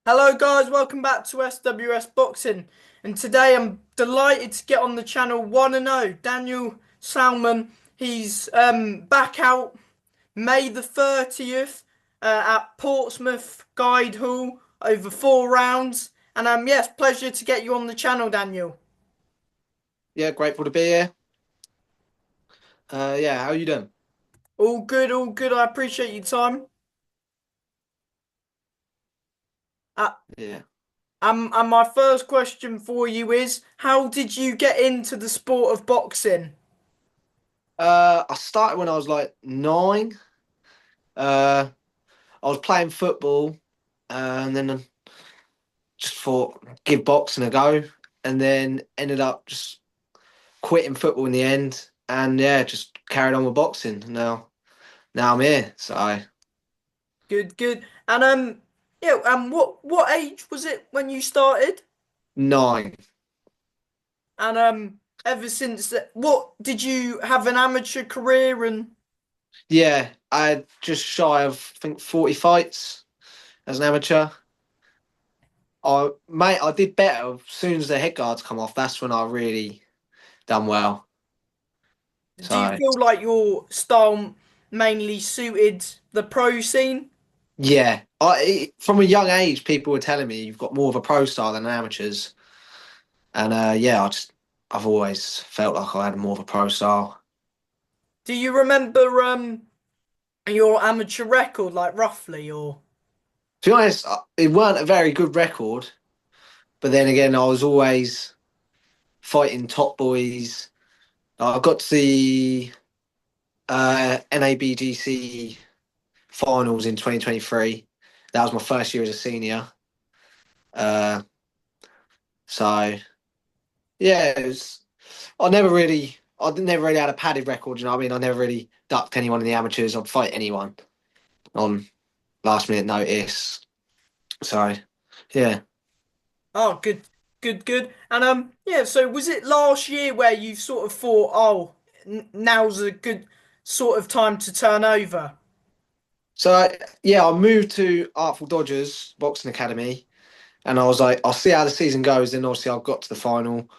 Hello guys, welcome back to SWS Boxing. And today I'm delighted to get on the channel 1-0, Daniel Salmon. He's back out May the 30th at Portsmouth Guide Hall over 4 rounds. And yes, pleasure to get you on the channel, Daniel. Yeah, grateful to be here. Yeah, how you doing? All good, all good. I appreciate your time. Uh, Yeah. and my first question for you is, how did you get into the sport of boxing? I started when I was like 9. Uh, I was playing football, and then I just thought give boxing a go, and then ended up just quitting football in the end, and yeah, just carried on with boxing. Now I'm here. So Good, good. And yeah, what age was it when you started? 9. And ever since that, what did you have an amateur career and Yeah, I had just shy of I think 40 fights as an amateur. I did better as soon as the head guards come off. That's when I really done well. do you So. feel like your style mainly suited the pro scene? Yeah, from a young age, people were telling me you've got more of a pro style than amateurs, and yeah, I've always felt like I had more of a pro style. Do you remember your amateur record, like roughly, or To be honest, it weren't a very good record, but then again, I was always fighting top boys. I got to the NABGC finals in 2023. That was my first year as a senior. Uh, so yeah, I never really had a padded record. You know what I mean? I never really ducked anyone in the amateurs. I'd fight anyone on last minute notice. So, yeah. oh, good, good, good. And yeah. So was it last year where you sort of thought, oh, now's a good sort of time to turn over? Yeah, I moved to Artful Dodgers Boxing Academy, and I was like, I'll see how the season goes. Then obviously I got to the final.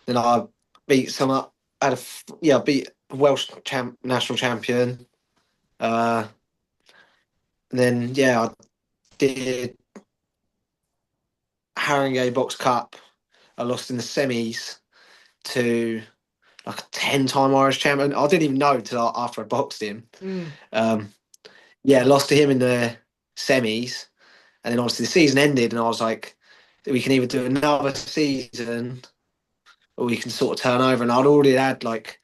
Then I beat some up. I beat a national champion. Uh, and then yeah, I did Haringey Box Cup. I lost in the semis to like a 10-time Irish champion. I didn't even know till after I boxed him. Mm. Um, yeah, lost to him in the semis, and then obviously the season ended, and I was like, we can either do another season or we can sort of turn over. And I'd already had like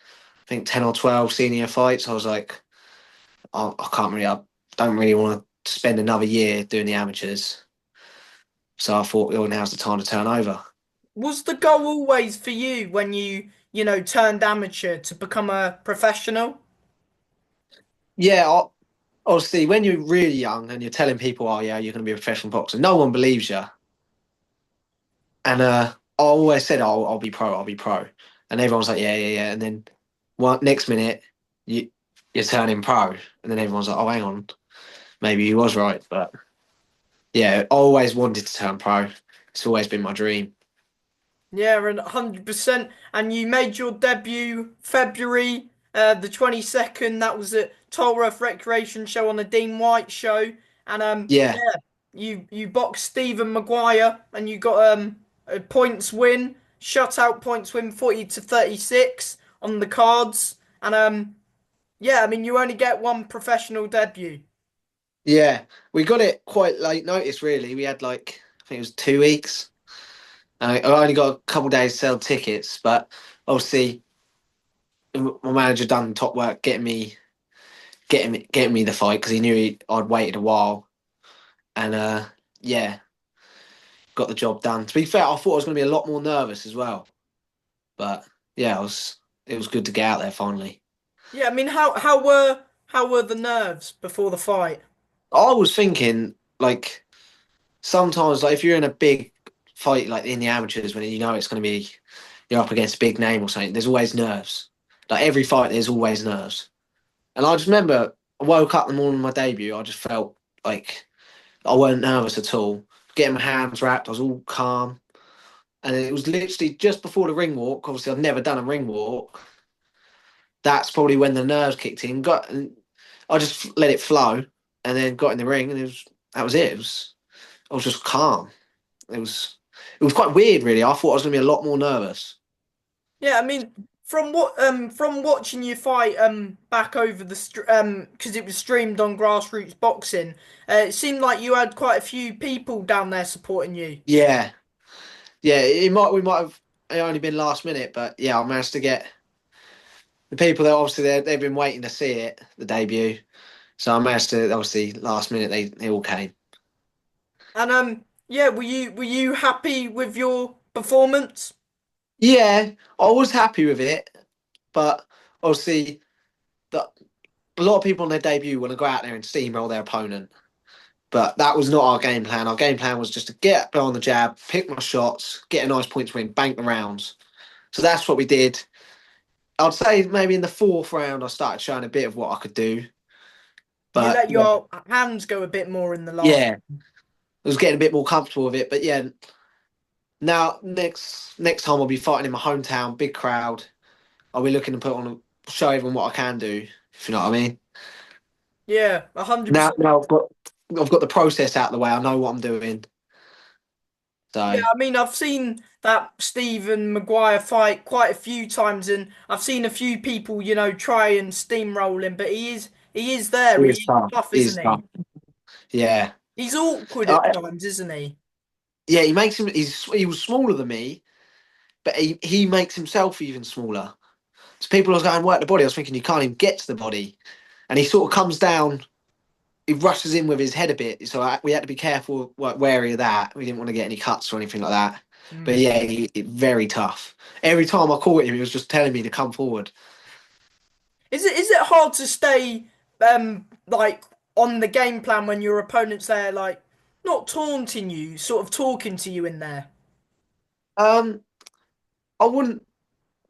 I think 10 or 12 senior fights. I was like, I can't really, I don't really want to spend another year doing the amateurs. So I thought, oh, now's the time to turn over. Was the goal always for you when you turned amateur to become a professional? Yeah, obviously, when you're really young and you're telling people, oh, yeah, you're going to be a professional boxer, no one believes you. And I always said, oh, I'll be pro, I'll be pro. And everyone's like, yeah, yeah, yeah. And then next minute, you, you're turning pro. And then everyone's like, oh, hang on, maybe he was right. But yeah, I always wanted to turn pro. It's always been my dream. Yeah, and 100%. And you made your debut February the 22nd. That was at Tolworth Recreation Show on the Dean White show. And Yeah, yeah, you boxed Stephen Maguire and you got a points win, shutout points win 40 to 36 on the cards. And yeah, I mean you only get one professional debut. yeah. We got it quite late notice, really. We had like, I think it was 2 weeks. I only got a couple of days to sell tickets, but obviously, my manager done top work getting me the fight because he knew I'd waited a while, and yeah, got the job done. To be fair, I thought I was going to be a lot more nervous as well, but yeah, it was good to get out there finally. Yeah, I mean how were the nerves before the fight? I was thinking like sometimes like if you're in a big fight like in the amateurs when you know it's going to be you're up against a big name or something, there's always nerves. Like every fight, there's always nerves. And I just remember I woke up the morning of my debut, I just felt like I weren't nervous at all. getting my hands wrapped. I was all calm. And it was literally just before the ring walk. Obviously, I've never done a ring walk. That's probably when the nerves kicked in. And I just let it flow, and then got in the ring, and that was it. I was just calm. It was quite weird, really. I thought I was going to be a lot more nervous. Yeah, I mean, from watching you fight back over because it was streamed on Grassroots Boxing, it seemed like you had quite a few people down there supporting you. Yeah, yeah. We might have only been last minute, but yeah, I managed to get the people that obviously they've been waiting to see it, the debut. So I managed to obviously last minute they all came. And yeah, were you happy with your performance? Yeah, I was happy with it, but obviously the, a lot of people on their debut want to go out there and steamroll their opponent. But that was not our game plan. Our game plan was just to get on the jab, pick my shots, get a nice points win, bank the rounds. So that's what we did. I'd say maybe in the fourth round I started showing a bit of what I could do. You But let your hands go a bit more in the last. yeah, I was getting a bit more comfortable with it. But yeah, now next time I'll be fighting in my hometown, big crowd. I'll be looking to put on show everyone what I can do, if you know what I mean. Yeah, 100%. Now I've got the process out of the way. I know what I'm doing. Yeah, So I mean, I've seen that Stephen Maguire fight quite a few times, and I've seen a few people, try and steamroll him, but he is there. it He is is tough. tough, It is isn't tough. he? Yeah. He's awkward at Uh, times, isn't he? yeah, he was smaller than me, but he makes himself even smaller. So people are going work the body. I was thinking you can't even get to the body, and he sort of comes down. He rushes in with his head a bit, so we had to be careful, like, wary of that. We didn't want to get any cuts or anything like that. But Mm. yeah, very tough. Every time I caught him, he was just telling me to come forward. Is it hard to stay like on the game plan when your opponent's there, like not taunting you, sort of talking to you in there? Um, I wouldn't.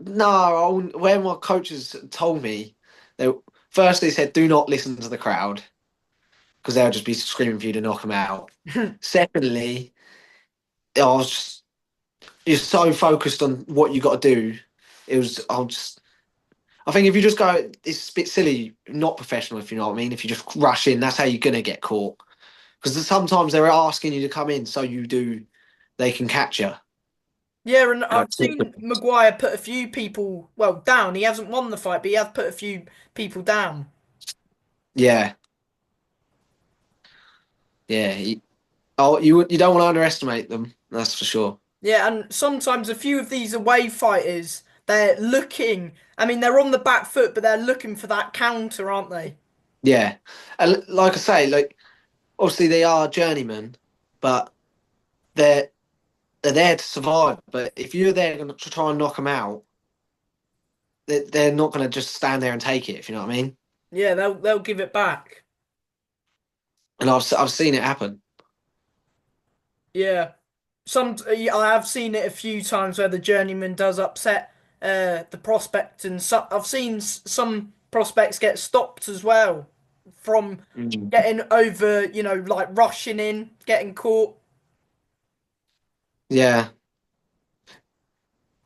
No, I wouldn't. When my coaches told me, they first they said do not listen to the crowd because they'll just be screaming for you to knock them out. Secondly, I was just you're so focused on what you got to do. It was I'll just I think if you just go, it's a bit silly, not professional, if you know what I mean. If you just rush in, that's how you're gonna get caught. Because sometimes they're asking you to come in, so they can catch you. Yeah, and And I I've think, seen Maguire put a few people, well, down. He hasn't won the fight, but he has put a few people down. yeah, yeah. You don't want to underestimate them. That's for sure. Yeah, and sometimes a few of these away fighters, they're looking, I mean, they're on the back foot, but they're looking for that counter, aren't they? Yeah, and like I say, like obviously they are journeymen, but they're they're there to survive. But if you're there to try and knock them out, they're not going to just stand there and take it. If you know what I mean. Yeah, they'll give it back. And I've seen it happen. Yeah. Yeah, I have seen it a few times where the journeyman does upset the prospect, and I've seen some prospects get stopped as well from Mm. getting over, like rushing in, getting caught. Yeah,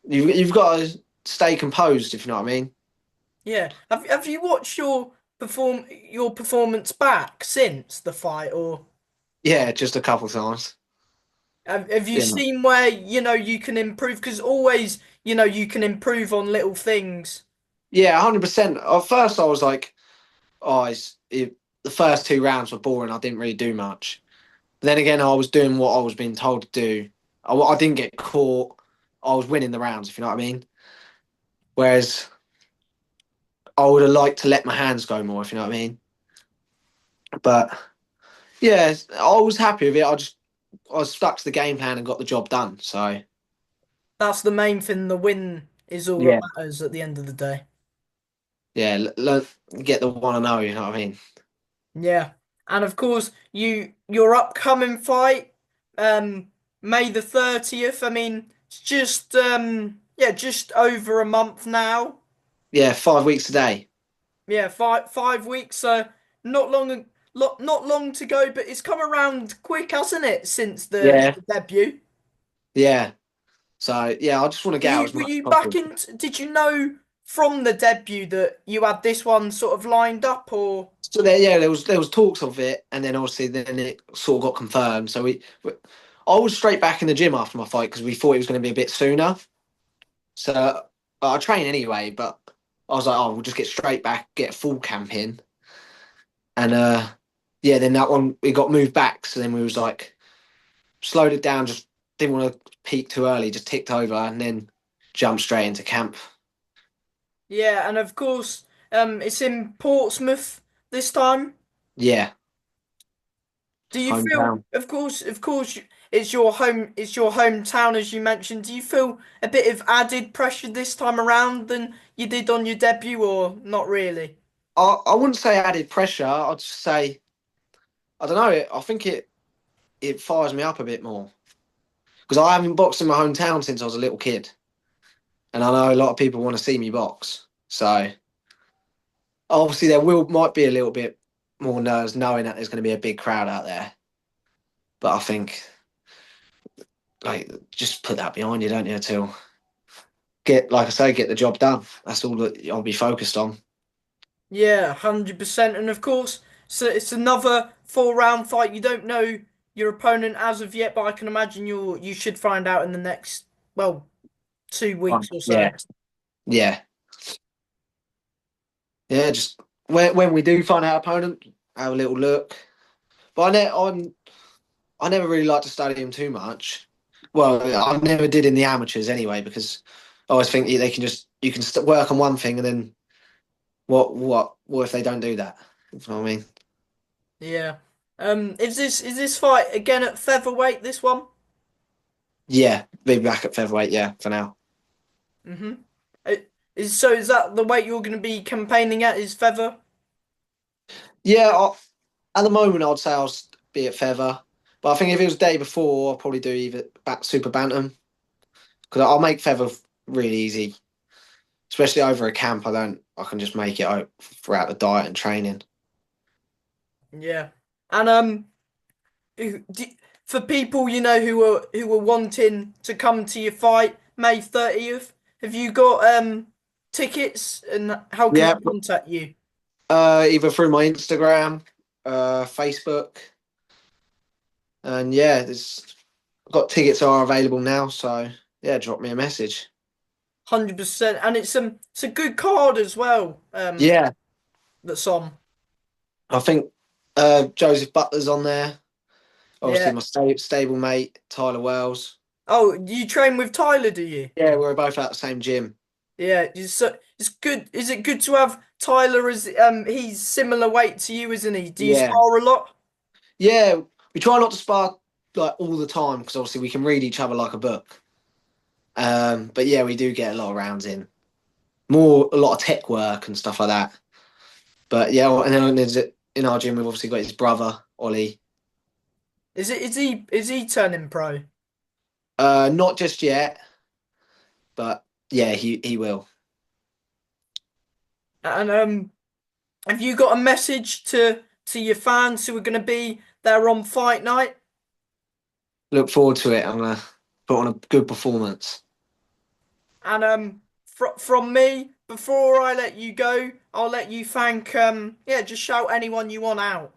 you've got to stay composed. If you know what I mean. Yeah. Have you watched your performance back since the fight, or Yeah, just a couple times. have you Yeah, seen where you can improve? Because always you can improve on little things. yeah, 100%. At first, I was like, oh, the first two rounds were boring. I didn't really do much. But then again, I was doing what I was being told to do. I didn't get caught. I was winning the rounds, if you know what I mean. Whereas I would have liked to let my hands go more, if you know what I mean. But yeah, I was happy with it. I was stuck to the game plan and got the job done. So That's the main thing. The win is all that yeah, matters at the end of the day. yeah, get the one and zero. You know what I mean? Yeah. And of course, your upcoming fight, May the 30th. I mean, it's just yeah, just over a month now. Yeah, 5 weeks today. Yeah, five weeks. Not not long to go, but it's come around quick, hasn't it, since Yeah, the debut? yeah. So yeah, I just want to get out as Were much you as back possible. in? Did you know from the debut that you had this one sort of lined up, or? So there, yeah, there was talks of it, and then obviously then it sort of got confirmed. So I was straight back in the gym after my fight because we thought it was going to be a bit sooner. So I train anyway, but I was like, oh, we'll just get straight back, get full camp in, and yeah, then that one it got moved back. So then we was like slowed it down, just didn't want to peak too early, just ticked over, and then jumped straight into camp. Yeah, and of course, it's in Portsmouth this time. Yeah, Do you feel, hometown. of course, it's your hometown, as you mentioned. Do you feel a bit of added pressure this time around than you did on your debut, or not really? I wouldn't say added pressure. I'd just say I don't know. I think it fires me up a bit more because I haven't boxed in my hometown since I was a little kid, and I know a lot of people want to see me box. So obviously there will might be a little bit more nerves knowing that there's going to be a big crowd out there. But I think like just put that behind you, don't you? Till get like I say, get the job done. That's all that I'll be focused on. Yeah, 100%. And of course, so it's another 4 round fight. You don't know your opponent as of yet, but I can imagine you should find out in the next, well, 2 weeks or so. Yeah, yeah, yeah. Just when we do find our opponent, have a little look. But I never really like to study them too much. Well, I never did in the amateurs anyway, because I always think they can just you can work on one thing and then what if they don't do that? You know what I mean? Yeah. Is this fight again at featherweight, this one? Yeah, be back at featherweight. Yeah, for now. Mm-hmm. Is that the weight you're going to be campaigning at? Is feather? Yeah, at the moment I'd say I'll be at feather, but I think if it was the day before, I'll probably do either back super bantam because I'll make feather really easy, especially over a camp. I can just make it out throughout the diet and training. Yeah. And who- d- for people who were wanting to come to your fight May 30th, have you got tickets and how can Yeah, they contact you? either through my Instagram, Facebook, and yeah, there's got tickets are available now. So yeah, drop me a message. 100%. And it's a good card as well. Yeah, That's on. I think Joseph Butler's on there. Obviously, Yeah. my stable mate Tyler Wells. Oh, you train with Tyler, do you? Yeah, we're both at the same gym. Yeah, it's good. Is it good to have Tyler as he's similar weight to you, isn't he? Do you Yeah, spar a lot? yeah. We try not to spar like all the time because obviously we can read each other like a book. But yeah, we do get a lot of rounds in. More a lot of tech work and stuff like that. But yeah, and then in our gym we've obviously got his brother Ollie. Is he turning pro? Not just yet, but yeah, he will. And have you got a message to your fans who are going to be there on fight night? Look forward to it. I'm gonna put on a good performance. And from me, before I let you go, I'll let you thank yeah, just shout anyone you want out.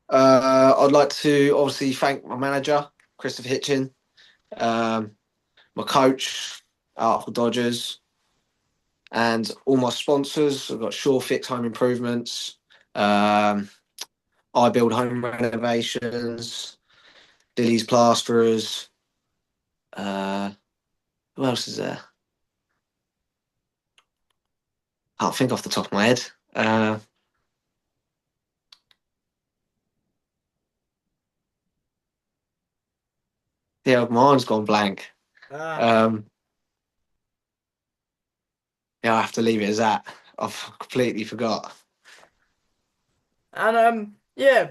I'd like to obviously thank my manager, Christopher Hitchin, um, my coach, Artful Dodgers, and all my sponsors. I've got Sure Fix Home Improvements, um, I Build Home Renovations, Lily's Plasterers. Uh, who else is there? Can't think off the top of my head. Uh, yeah, mine's gone blank. Ah. Um, yeah, I have to leave it as that. I've completely forgot. And yeah,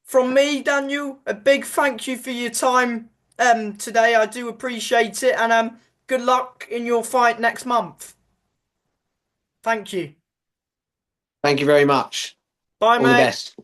from me, Daniel, a big thank you for your time today. I do appreciate it, and good luck in your fight next month. Thank you. Thank you very much. Bye, All the mate. best.